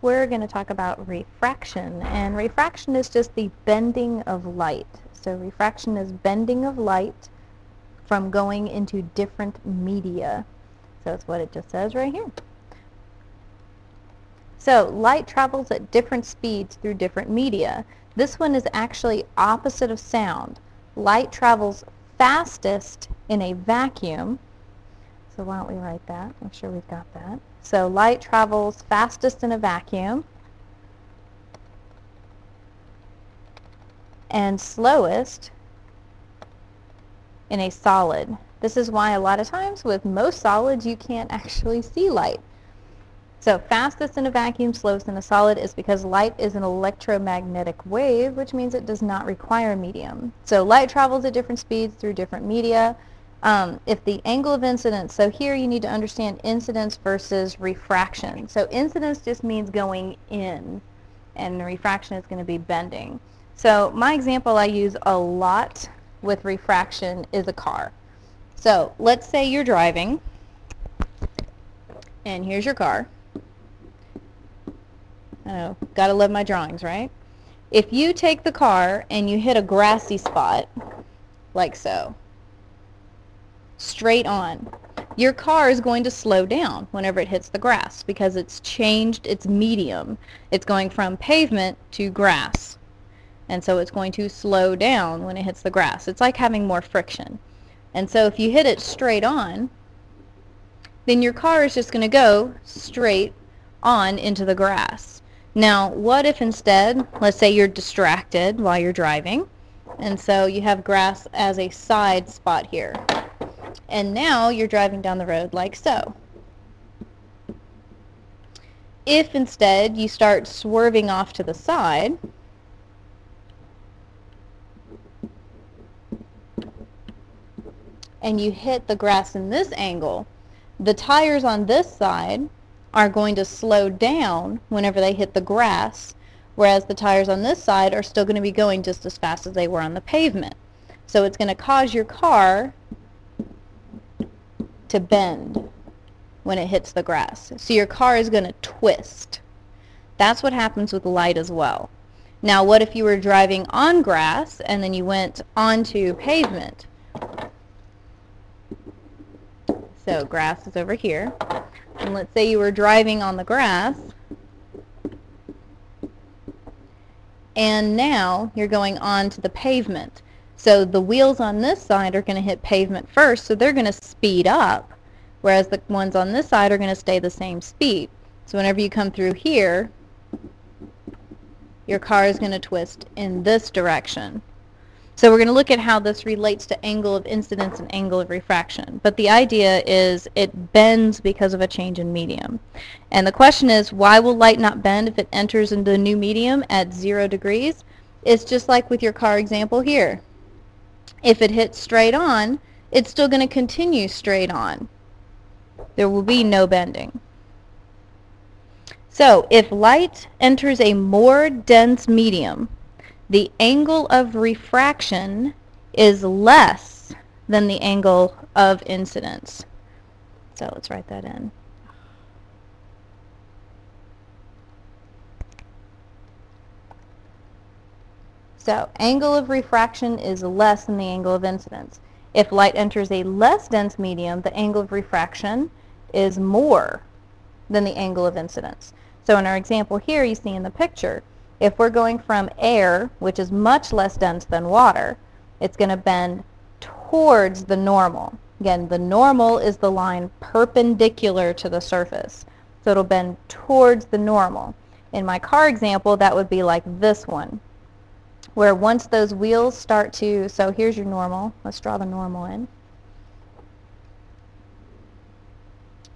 we're going to talk about refraction. And refraction is just the bending of light. So refraction is bending of light from going into different media. So that's what it just says right here. So light travels at different speeds through different media. This one is actually opposite of sound. Light travels fastest in a vacuum. So why don't we write that? Make sure we've got that. So light travels fastest in a vacuum and slowest in a solid. This is why a lot of times with most solids you can't actually see light. So fastest in a vacuum, slowest in a solid is because light is an electromagnetic wave, which means it does not require a medium. So light travels at different speeds through different media. If the angle of incidence, so here you need to understand incidence versus refraction. So incidence just means going in, and refraction is going to be bending. So my example I use a lot with refraction is a car. So let's say you're driving, and here's your car. I know, gotta love my drawings, right? If you take the car and you hit a grassy spot, like so, straight on, your car is going to slow down whenever it hits the grass because it's changed its medium. It's going from pavement to grass. And so it's going to slow down when it hits the grass. It's like having more friction. And so if you hit it straight on, then your car is just going to go straight on into the grass. Now, what if instead, let's say you're distracted while you're driving, and so you have grass as a side spot here. And now you're driving down the road like so. If instead you start swerving off to the side, and you hit the grass in this angle, the tires on this side are going to slow down whenever they hit the grass, whereas the tires on this side are still going to be going just as fast as they were on the pavement. So it's going to cause your car to bend when it hits the grass. So your car is going to twist. That's what happens with light as well. Now what if you were driving on grass and then you went onto pavement? So grass is over here. And let's say you were driving on the grass, and now you're going on to the pavement. So the wheels on this side are going to hit pavement first, so they're going to speed up, whereas the ones on this side are going to stay the same speed. So whenever you come through here, your car is going to twist in this direction. So we're going to look at how this relates to angle of incidence and angle of refraction. But the idea is it bends because of a change in medium. And the question is, why will light not bend if it enters into a new medium at 0 degrees? It's just like with your car example here. If it hits straight on, it's still going to continue straight on. There will be no bending. So if light enters a more dense medium, the angle of refraction is less than the angle of incidence. So let's write that in. So angle of refraction is less than the angle of incidence. If light enters a less dense medium, the angle of refraction is more than the angle of incidence. So in our example here, you see in the picture, if we're going from air, which is much less dense than water, it's going to bend towards the normal. Again, the normal is the line perpendicular to the surface. So it'll bend towards the normal. In my car example, that would be like this one, where once those wheels start to, so here's your normal. Let's draw the normal in.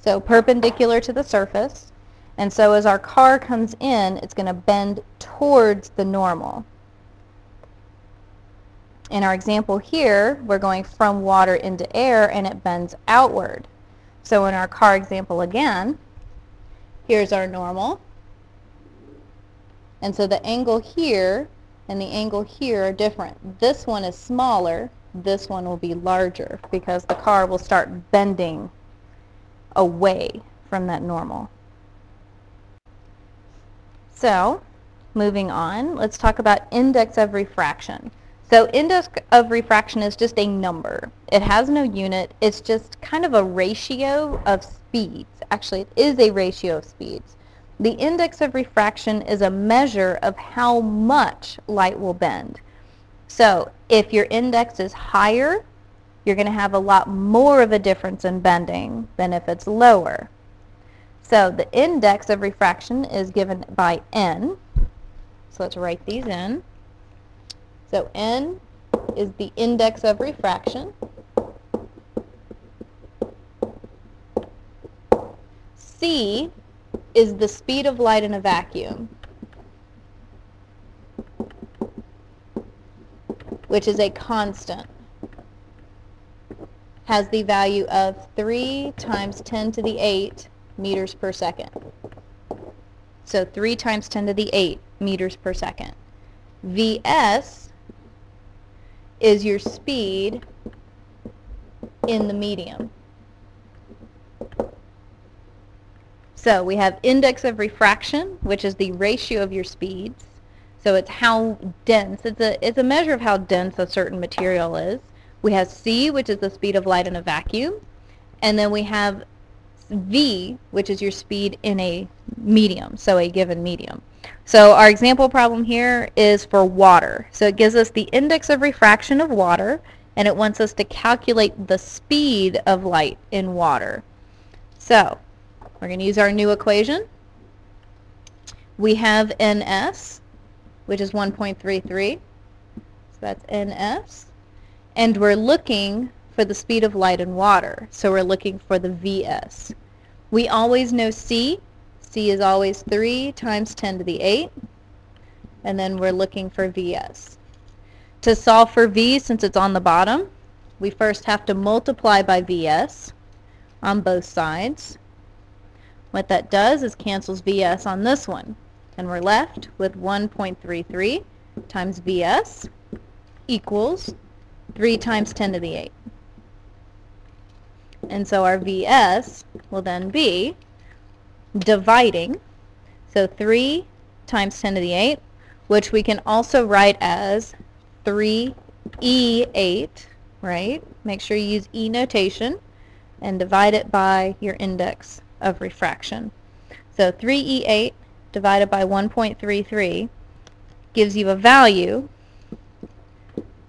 So perpendicular to the surface. And so as our car comes in, it's going to bend towards the normal. In our example here, we're going from water into air, and it bends outward. So in our car example again, here's our normal. And so the angle here and the angle here are different. This one is smaller. This one will be larger because the car will start bending away from that normal. So, moving on, let's talk about index of refraction. So index of refraction is just a number. It has no unit. It's just kind of a ratio of speeds. Actually, it is a ratio of speeds. The index of refraction is a measure of how much light will bend. So if your index is higher, you're going to have a lot more of a difference in bending than if it's lower. So the index of refraction is given by n. So let's write these in. So n is the index of refraction. C is the speed of light in a vacuum, which is a constant. Has the value of 3 times 10 to the 8 meters per second. So 3 times 10 to the 8 meters per second. Vs is your speed in the medium. So we have index of refraction, which is the ratio of your speeds. So it's how dense, it's a measure of how dense a certain material is. We have C, which is the speed of light in a vacuum. And then we have V, which is your speed in a medium, so a given medium. So our example problem here is for water. So it gives us the index of refraction of water, and it wants us to calculate the speed of light in water. So we're going to use our new equation. We have NS, which is 1.33. So that's NS. And we're looking for the speed of light in water. So we're looking for the Vs. We always know C. C is always 3 times 10 to the 8. And then we're looking for Vs. To solve for V, since it's on the bottom, we first have to multiply by Vs on both sides. What that does is cancels Vs on this one. And we're left with 1.33 times Vs equals 3 times 10 to the 8. And so our Vs will then be dividing, so 3 times 10 to the 8, which we can also write as 3e8, right? Make sure you use E notation and divide it by your index of refraction. So 3e8 divided by 1.33 gives you a value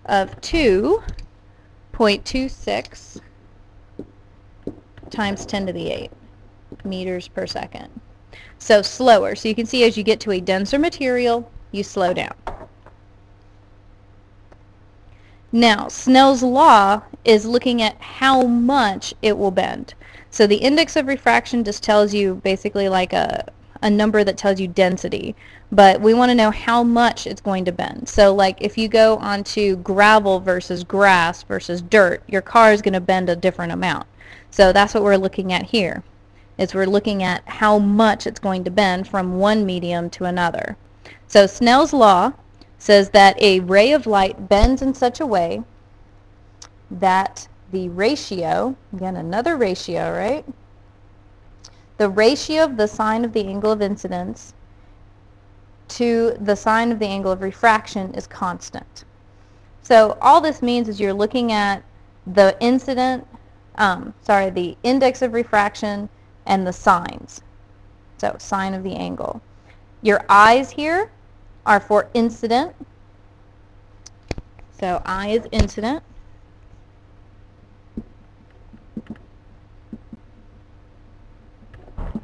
of 2.26 times 10 to the 8 meters per second. So slower. So you can see as you get to a denser material, you slow down. Now, Snell's law is looking at how much it will bend. So the index of refraction just tells you basically like a number that tells you density, but we want to know how much it's going to bend. So like if you go onto gravel versus grass versus dirt, your car is going to bend a different amount. So that's what we're looking at here, is we're looking at how much it's going to bend from one medium to another. So Snell's law says that a ray of light bends in such a way that the ratio, again another ratio, right? The ratio of the sine of the angle of incidence to the sine of the angle of refraction is constant. So all this means is you're looking at the the index of refraction and the sines. So sine of the angle. Your I's here are for incident. So I is incident.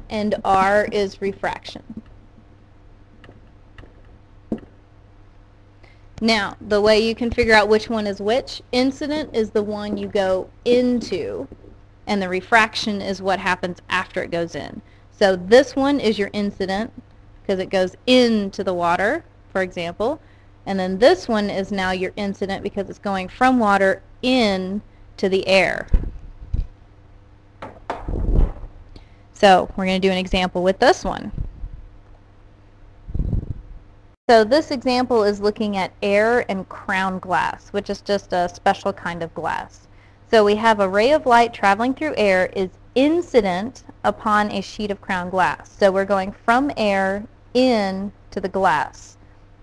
And R is refraction. Now, the way you can figure out which one is which, incident is the one you go into, and the refraction is what happens after it goes in. So this one is your incident, because it goes into the water, for example, and then this one is now your incident because it's going from water in to the air. So we're going to do an example with this one. So this example is looking at air and crown glass, which is just a special kind of glass. So we have a ray of light traveling through air is incident upon a sheet of crown glass. So we're going from air into the glass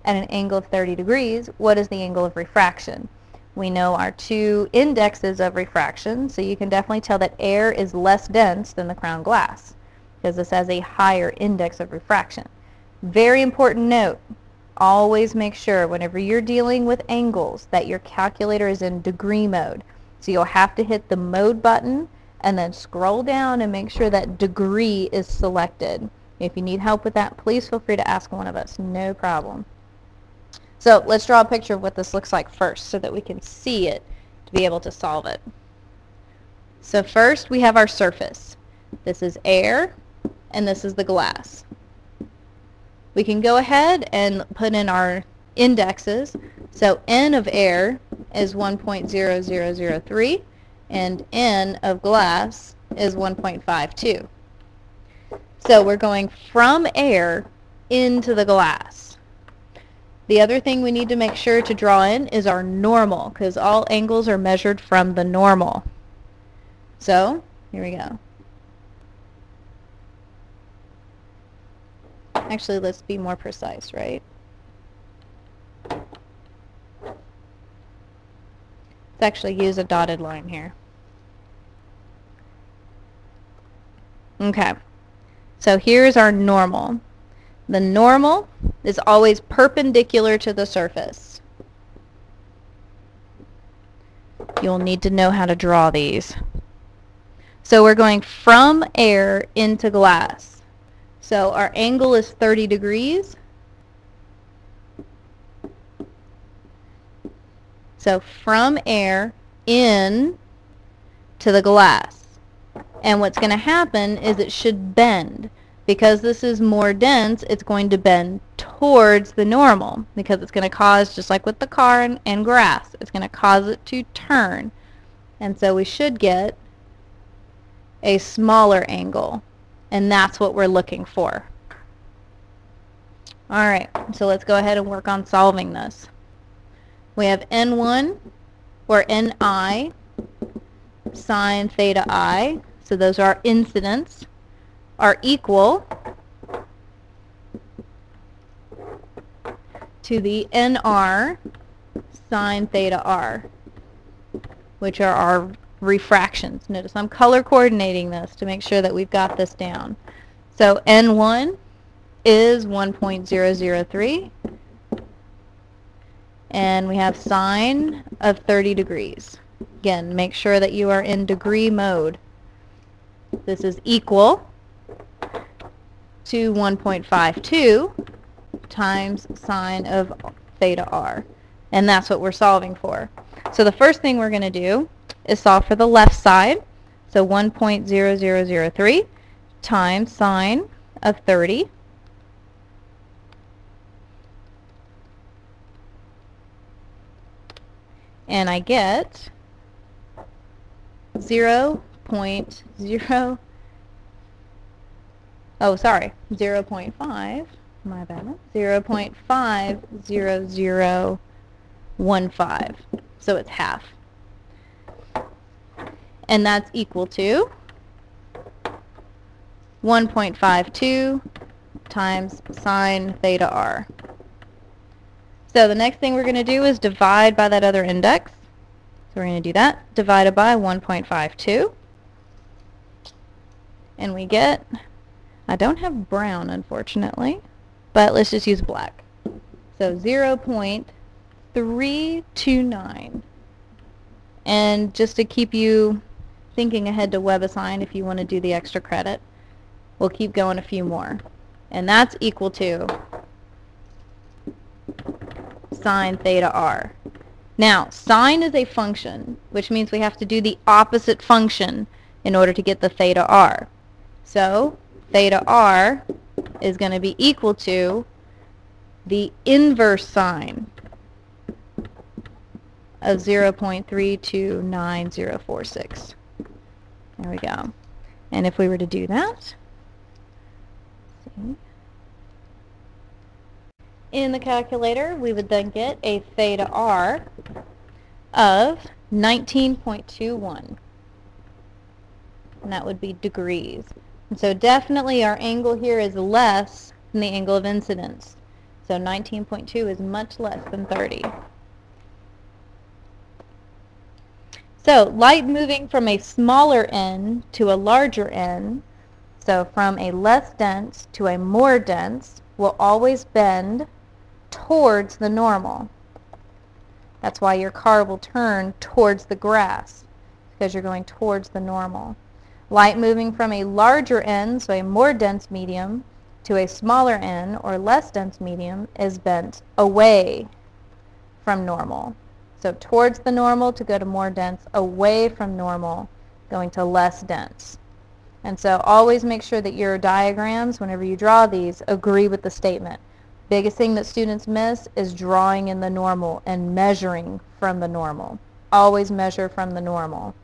at an angle of 30 degrees, what is the angle of refraction? We know our two indexes of refraction, so you can definitely tell that air is less dense than the crown glass because this has a higher index of refraction. Very important note, always make sure whenever you're dealing with angles that your calculator is in degree mode. So you'll have to hit the mode button and then scroll down and make sure that degree is selected. If you need help with that, please feel free to ask one of us, no problem. So let's draw a picture of what this looks like first so that we can see it to be able to solve it. So first we have our surface. This is air and this is the glass. We can go ahead and put in our indexes. So N of air is 1.0003 and N of glass is 1.52. So we're going from air into the glass. The other thing we need to make sure to draw in is our normal, because all angles are measured from the normal. So, here we go. Actually, let's be more precise, right? Let's actually use a dotted line here. Okay, so here's our normal. The normal is always perpendicular to the surface. You'll need to know how to draw these. So we're going from air into glass. So our angle is 30 degrees. So from air in to the glass. And what's going to happen is it should bend. Because this is more dense, it's going to bend towards the normal because it's going to cause, just like with the car and grass, it's going to cause it to turn. And so we should get a smaller angle, and that's what we're looking for. Alright, so let's go ahead and work on solving this. We have N1 or Ni sine theta I, so those are our incidents, are equal to the NR sine theta R, which are our refractions. Notice I'm color coordinating this to make sure that we've got this down. So N1 is 1.003, and we have sine of 30 degrees. Again, make sure that you are in degree mode. This is equal to 1.52 times sine of theta r. And that's what we're solving for. So the first thing we're going to do is solve for the left side. So 1.0003 times sine of 30. And I get 0.0 0.5, my bad, 0.50015. So it's half. And that's equal to 1.52 times sine theta r. So the next thing we're going to do is divide by that other index. So we're going to do that, divided by 1.52. And we get, I don't have brown unfortunately, but let's just use black. So 0.329. And just to keep you thinking ahead to WebAssign, if you want to do the extra credit, we'll keep going a few more. And that's equal to sine theta r. Now, sine is a function, which means we have to do the opposite function in order to get the theta r. So, theta r is going to be equal to the inverse sine of 0.329046. There we go. And if we were to do that, in the calculator, we would then get a theta r of 19.21. And that would be degrees. And so definitely our angle here is less than the angle of incidence. So 19.2 is much less than 30. So light moving from a smaller N to a larger N, so from a less dense to a more dense, will always bend towards the normal. That's why your car will turn towards the grass, because you're going towards the normal. Light moving from a larger N, so a more dense medium, to a smaller N, or less dense medium, is bent away from normal. So towards the normal to go to more dense, away from normal, going to less dense. And so always make sure that your diagrams, whenever you draw these, agree with the statement. Biggest thing that students miss is drawing in the normal and measuring from the normal. Always measure from the normal.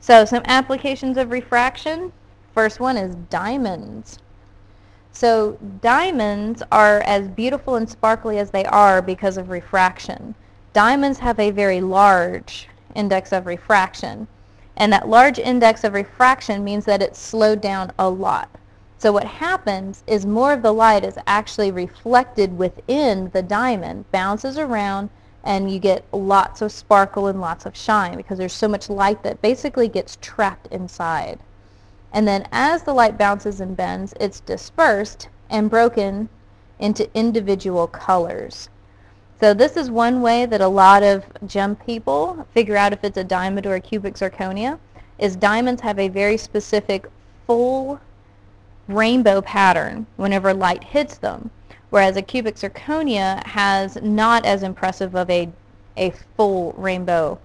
So some applications of refraction. First one is diamonds. So diamonds are as beautiful and sparkly as they are because of refraction. Diamonds have a very large index of refraction. And that large index of refraction means that it's slowed down a lot. So what happens is more of the light is actually reflected within the diamond, bounces around, and you get lots of sparkle and lots of shine because there's so much light that basically gets trapped inside. And then as the light bounces and bends, it's dispersed and broken into individual colors. So this is one way that a lot of gem people figure out if it's a diamond or a cubic zirconia, is diamonds have a very specific full rainbow pattern whenever light hits them, whereas a cubic zirconia has not as impressive of a full rainbow.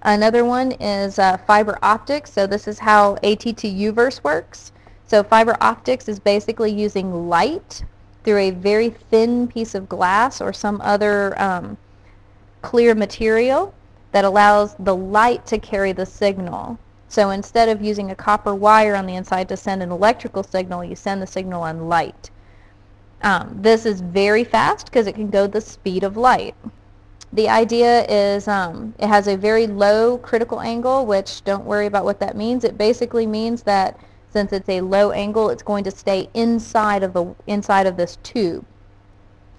Another one is fiber optics. So this is how AT2U-verse works. So fiber optics is basically using light through a very thin piece of glass or some other clear material that allows the light to carry the signal. So instead of using a copper wire on the inside to send an electrical signal, you send the signal on light. This is very fast because it can go the speed of light. The idea is it has a very low critical angle, which don't worry about what that means. It basically means that since it's a low angle, it's going to stay inside of this tube.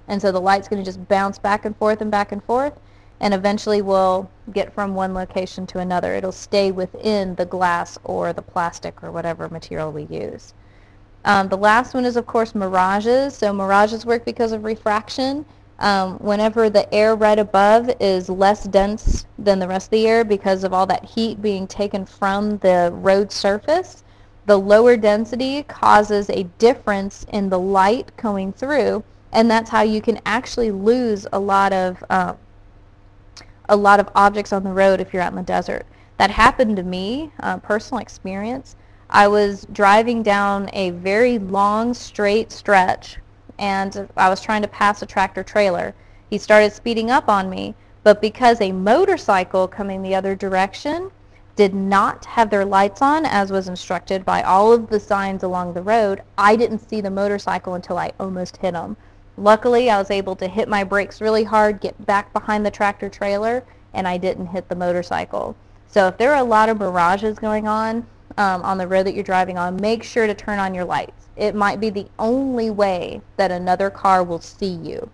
And so the light's going to just bounce back and forth, and eventually will get from one location to another. It'll stay within the glass or the plastic or whatever material we use. The last one is, of course, mirages. So mirages work because of refraction. Whenever the air right above is less dense than the rest of the air because of all that heat being taken from the road surface, the lower density causes a difference in the light going through, and that's how you can actually lose a lot of objects on the road if you're out in the desert. That happened to me, personal experience. I was driving down a very long straight stretch and I was trying to pass a tractor trailer. He started speeding up on me, but because a motorcycle coming the other direction did not have their lights on as was instructed by all of the signs along the road, I didn't see the motorcycle until I almost hit him. Luckily, I was able to hit my brakes really hard, get back behind the tractor trailer, and I didn't hit the motorcycle. So if there are a lot of mirages going on the road that you're driving on, make sure to turn on your lights. It might be the only way that another car will see you.